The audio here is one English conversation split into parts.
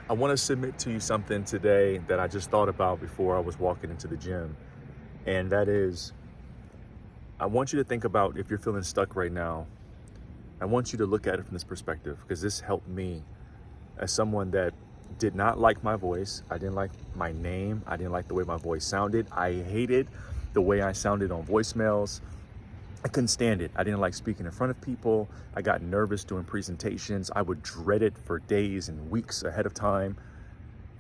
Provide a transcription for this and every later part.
I want to submit to you something today that I just thought about before I was walking into the gym. And that is, I want you to think about if you're feeling stuck right now. I want you to look at it from this perspective because this helped me as someone that did not like my voice. I didn't like my name. I didn't like the way my voice sounded. I hated the way I sounded on voicemails. I couldn't stand it. I didn't like speaking in front of people. I got nervous doing presentations. I would dread it for days and weeks ahead of time.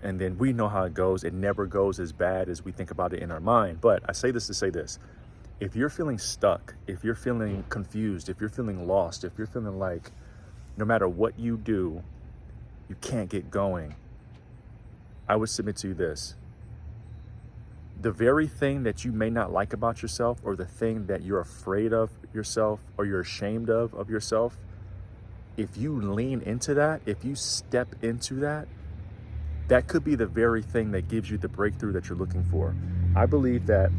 And then we know how it goes. It never goes as bad as we think about it in our mind. But I say this to say this. If you're feeling stuck, if you're feeling confused, if you're feeling lost, if you're feeling like no matter what you do, you can't get going, I would submit to you this. The very thing that you may not like about yourself, or the thing that you're afraid of yourself, or you're ashamed of yourself, if you lean into that, if you step into that, that could be the very thing that gives you the breakthrough that you're looking for. I believe that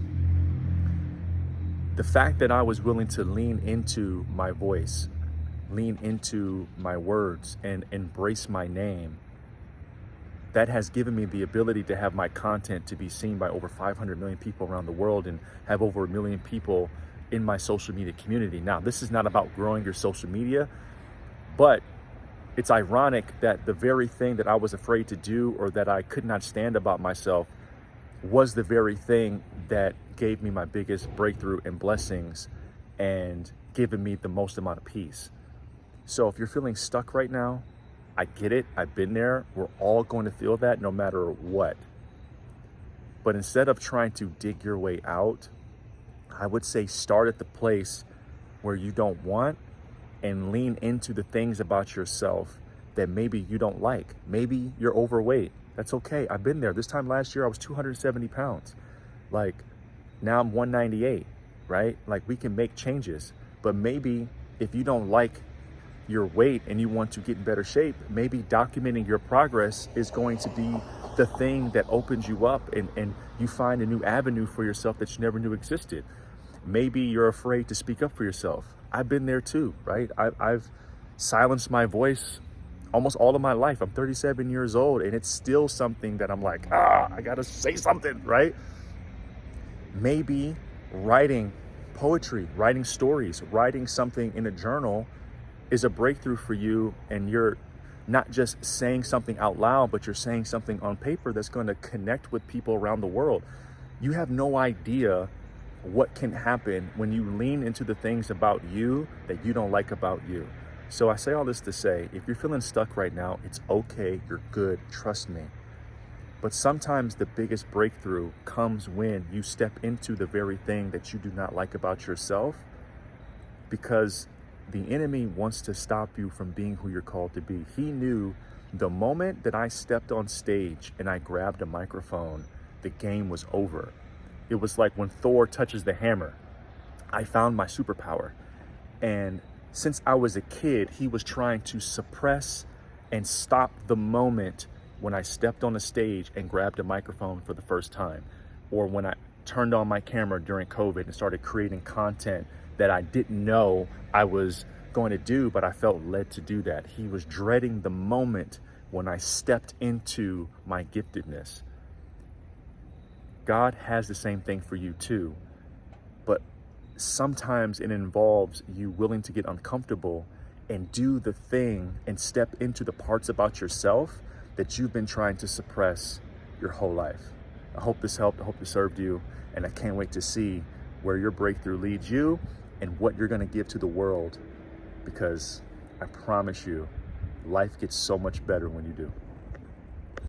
the fact that I was willing to lean into my voice, lean into my words, and embrace my name, that has given me the ability to have my content to be seen by over 500 million people around the world and have over 1 million people in my social media community. Now, this is not about growing your social media, but it's ironic that the very thing that I was afraid to do or that I could not stand about myself was the very thing that gave me my biggest breakthrough and blessings and given me the most amount of peace. So if you're feeling stuck right now, I get it. I've been there. We're all going to feel that no matter what. But instead of trying to dig your way out, I would say start at the place where you don't want and lean into the things about yourself that maybe you don't like. Maybe you're overweight. That's okay. I've been there. This time last year, I was 270 pounds. Like now I'm 198, right? Like we can make changes. But maybe if you don't like your weight and you want to get in better shape, maybe documenting your progress is going to be the thing that opens you up and you find a new avenue for yourself that you never knew existed. Maybe you're afraid to speak up for yourself. I've been there too, right? I've silenced my voice almost all of my life. I'm 37 years old and it's still something that I'm like, I gotta say something, right? Maybe writing poetry, writing stories, writing something in a journal is a breakthrough for you, and you're not just saying something out loud, but you're saying something on paper that's going to connect with people around the world. You have no idea what can happen when you lean into the things about you that you don't like about you. So I say all this to say, if you're feeling stuck right now, it's okay, you're good, trust me. But sometimes the biggest breakthrough comes when you step into the very thing that you do not like about yourself, because the enemy wants to stop you from being who you're called to be. He knew the moment that I stepped on stage and I grabbed a microphone, the game was over. It was like when Thor touches the hammer. I found my superpower. And since I was a kid, he was trying to suppress and stop the moment when I stepped on a stage and grabbed a microphone for the first time, or when I turned on my camera during COVID and started creating content that I didn't know I was going to do, but I felt led to do that. He was dreading the moment when I stepped into my giftedness. God has the same thing for you too, but sometimes it involves you willing to get uncomfortable and do the thing and step into the parts about yourself that you've been trying to suppress your whole life. I hope this helped. I hope this served you, and I can't wait to see where your breakthrough leads you and what you're going to give to the world, because I promise you, life gets so much better when you do.